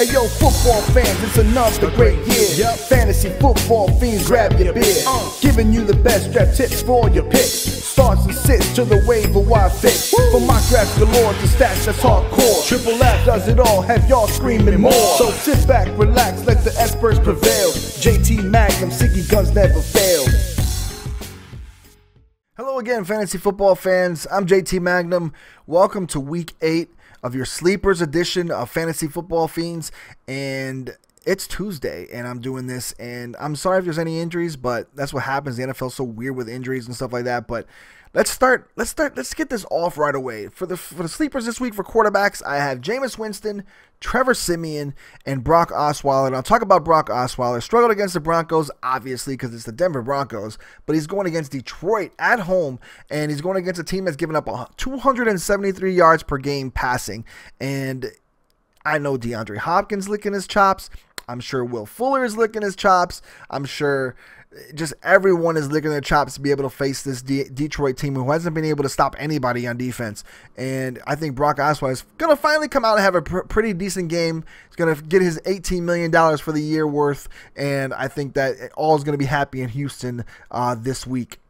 Hey yo, football fans, it's another great year. Fantasy football fiends, grab your beer. Giving you the best draft tips for all your picks. Starts and sits to the waiver wire fix. From my drafts galore to stats that's hardcore. Triple F does it all, have y'all screaming more. So sit back, relax, let the experts prevail. JT Magnum, Siggy guns never fail. Hello again, fantasy football fans. I'm JT Magnum. Welcome to week 8 of your sleepers edition of Fantasy Football Fiends. And it's Tuesday and I'm doing this, and I'm sorry if there's any injuries, but that's what happens. The NFL's so weird with injuries and stuff like that. But let's get this off right away. For the sleepers this week for quarterbacks, I have Jameis Winston, Trevor Siemian, and Brock Osweiler. And I'll talk about Brock Osweiler. Struggled against the Broncos, obviously, because it's the Denver Broncos, but he's going against Detroit at home, and he's going against a team that's given up 273 yards per game passing. And I know DeAndre Hopkins licking his chops. I'm sure Will Fuller is licking his chops. I'm sure just everyone is licking their chops to be able to face this Detroit team who hasn't been able to stop anybody on defense. And I think Brock Osweiler is going to finally come out and have a pretty decent game. He's going to get his $18 million for the year worth. And I think that all is going to be happy in Houston this week.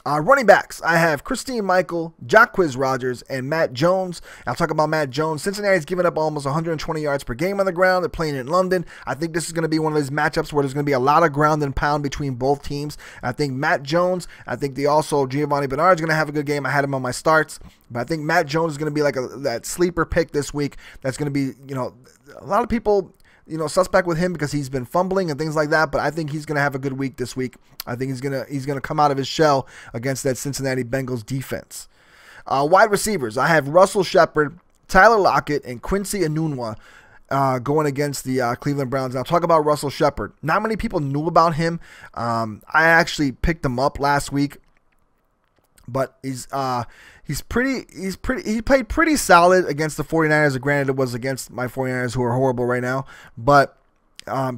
Running backs, I have Christine Michael, Jacquizz Rodgers, and Matt Jones. I'll talk about Matt Jones. Cincinnati's given up almost 120 yards per game on the ground. They're playing in London. I think this is going to be one of those matchups where there's going to be a lot of ground and pound between both teams. I think Matt Jones, I think Giovanni Bernard is going to have a good game. I had him on my starts. But I think Matt Jones is going to be like that sleeper pick this week. That's going to be, a lot of people suspect with him because he's been fumbling and things like that, but I think he's going to have a good week this week. I think he's going to come out of his shell against that Cincinnati Bengals defense. Wide receivers, I have Russell Shepard, Tyler Lockett, and Quincy Enunwa going against the Cleveland Browns. And I'll talk about Russell Shepard. Not many people knew about him. I actually picked him up last week, but he played pretty solid against the 49ers. Granted, it was against my 49ers, who are horrible right now, but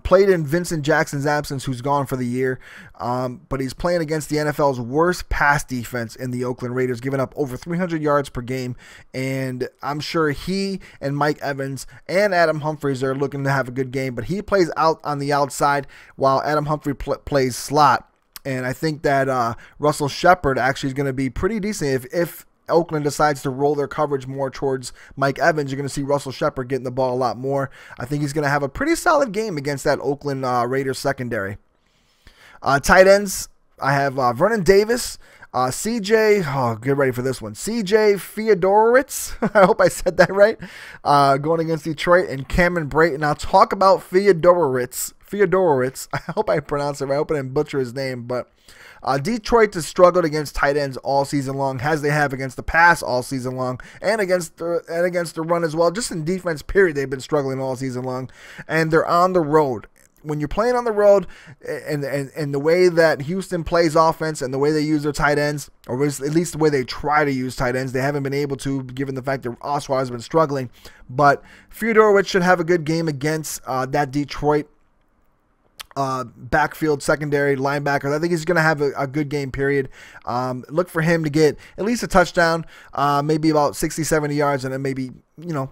played in Vincent Jackson's absence, who's gone for the year. But he's playing against the NFL's worst pass defense in the Oakland Raiders, giving up over 300 yards per game. And I'm sure he and Mike Evans and Adam Humphries are looking to have a good game, but he plays out on the outside while Adam Humphrey plays slot. And I think that Russell Shepard actually is going to be pretty decent. If Oakland decides to roll their coverage more towards Mike Evans, you're going to see Russell Shepard getting the ball a lot more. I think he's going to have a pretty solid game against that Oakland Raiders secondary. Tight ends, I have Vernon Davis, get ready for this one, CJ Fiedorowicz, I hope I said that right, going against Detroit, and Cameron Brayton. I'll talk about Fiedorowicz. I hope I pronounced it right. I hope I didn't butcher his name, but Detroit has struggled against tight ends all season long, as they have against the pass all season long, and against the run as well. Just in defense, period, they've been struggling all season long, and they're on the road. When you're playing on the road, and the way that Houston plays offense and the way they use their tight ends, or at least the way they try to use tight ends, they haven't been able to, given the fact that Osweiler has been struggling. But Fiedorowicz should have a good game against that Detroit backfield secondary linebackers. I think he's going to have a good game, period. Look for him to get at least a touchdown, maybe about 60, 70 yards, and then maybe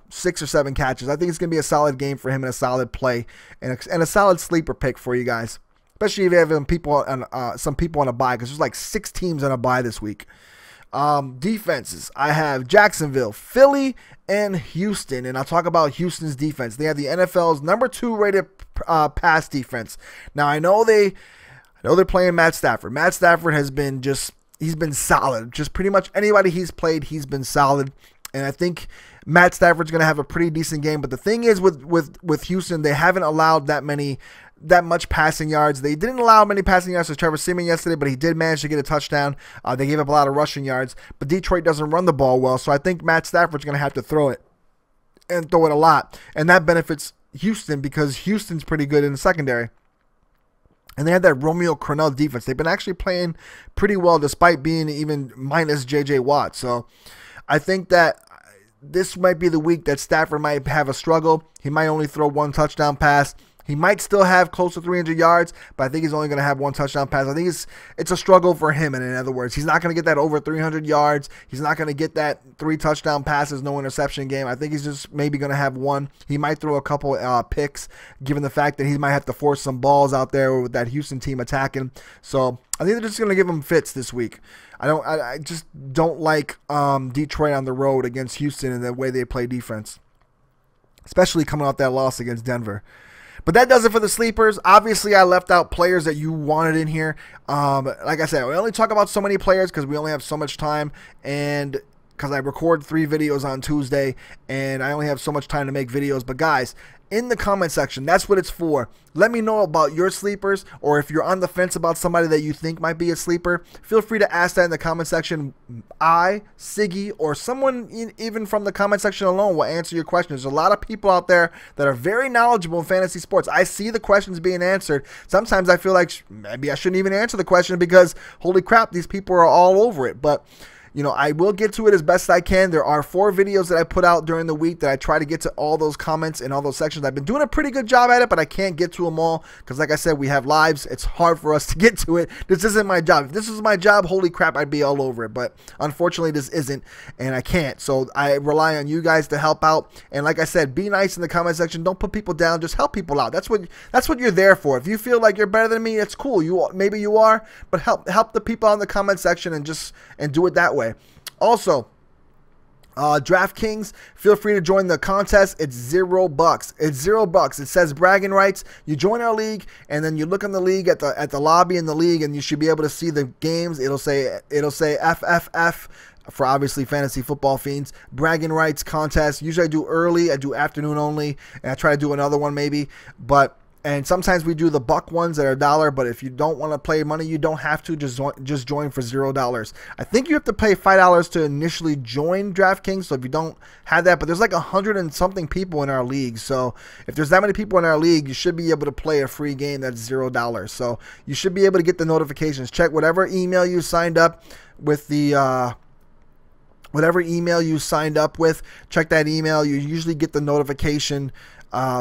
6 or 7 catches. I think it's going to be a solid game for him and a solid play and a solid sleeper pick for you guys, especially if you have some people on a bye, because there's like 6 teams on a bye this week. Defenses, I have Jacksonville, Philly, and Houston, and I'll talk about Houston's defense. They have the NFL's number 2 rated pass defense. Now I know they're playing Matt Stafford. Matt Stafford has been he's been solid. Just pretty much anybody he's played, he's been solid. And I think Matt Stafford's going to have a pretty decent game. But the thing is with Houston, they haven't allowed that much passing yards. They didn't allow many passing yards to Trevor Siemian yesterday, but he did manage to get a touchdown. They gave up a lot of rushing yards, but Detroit doesn't run the ball well, so I think Matt Stafford's going to have to throw it, and throw it a lot, and that benefits Houston because Houston's pretty good in the secondary. And they had that Romeo Crennel defense. They've been actually playing pretty well despite being even minus J.J. Watt. So I think that this might be the week that Stafford might have a struggle. He might only throw 1 touchdown pass. He might still have close to 300 yards, but I think he's only going to have one touchdown pass. I think it's a struggle for him, and in other words, he's not going to get that over 300 yards. He's not going to get that 3 touchdown passes, no interception game. I think he's just maybe going to have one. He might throw a couple picks, given the fact that he might have to force some balls out there with that Houston team attacking. So I think they're just going to give him fits this week. I just don't like Detroit on the road against Houston and the way they play defense, especially coming off that loss against Denver. But that does it for the sleepers. Obviously, I left out players that you wanted in here. Like I said, we only talk about so many players because we only have so much time, and because I record 3 videos on Tuesday, and I only have so much time to make videos. But guys, in the comment section, that's what it's for. Let me know about your sleepers, or if you're on the fence about somebody that you think might be a sleeper, feel free to ask that in the comment section. I, Siggy, or someone even from the comment section alone will answer your questions. There's a lot of people out there that are very knowledgeable in fantasy sports. I see the questions being answered. Sometimes I feel like maybe I shouldn't even answer the question because, holy crap, these people are all over it. But you know, I will get to it as best I can. There are 4 videos that I put out during the week that I try to get to all those comments and all those sections. I've been doing a pretty good job at it, but I can't get to them all because, like I said, we have lives. It's hard for us to get to it. This isn't my job. If this was my job, holy crap, I'd be all over it. But unfortunately, this isn't, and I can't. So I rely on you guys to help out. And like I said, be nice in the comment section. Don't put people down. Just help people out. That's what you're there for. If you feel like you're better than me, it's cool. Maybe you are, but help the people in the comment section and do it that way. Also, DraftKings, feel free to join the contest. It's $0. It's $0. It says bragging rights. You join our league, and then you look in the league at the lobby in the league, and you should be able to see the games. It'll say FFF for obviously fantasy football fiends. Bragging rights contest. Usually I do early. I do afternoon only, and I try to do another one maybe, and sometimes we do the buck ones that are $1, but if you don't want to play money, you don't have to. Just join for $0. I think you have to pay $5 to initially join DraftKings, so if you don't have that, but there's like 100 and something people in our league, so if there's that many people in our league, you should be able to play a free game that's $0. So you should be able to get the notifications. Check whatever email you signed up with whatever email you signed up with. Check that email. You usually get the notification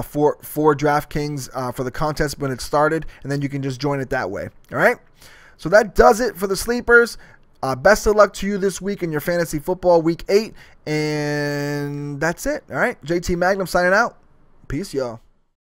for DraftKings for the contest when it started, and then you can just join it that way. All right, so that does it for the sleepers. Best of luck to you this week in your fantasy football week 8, and that's it. All right, JT Magnum signing out. Peace, y'all.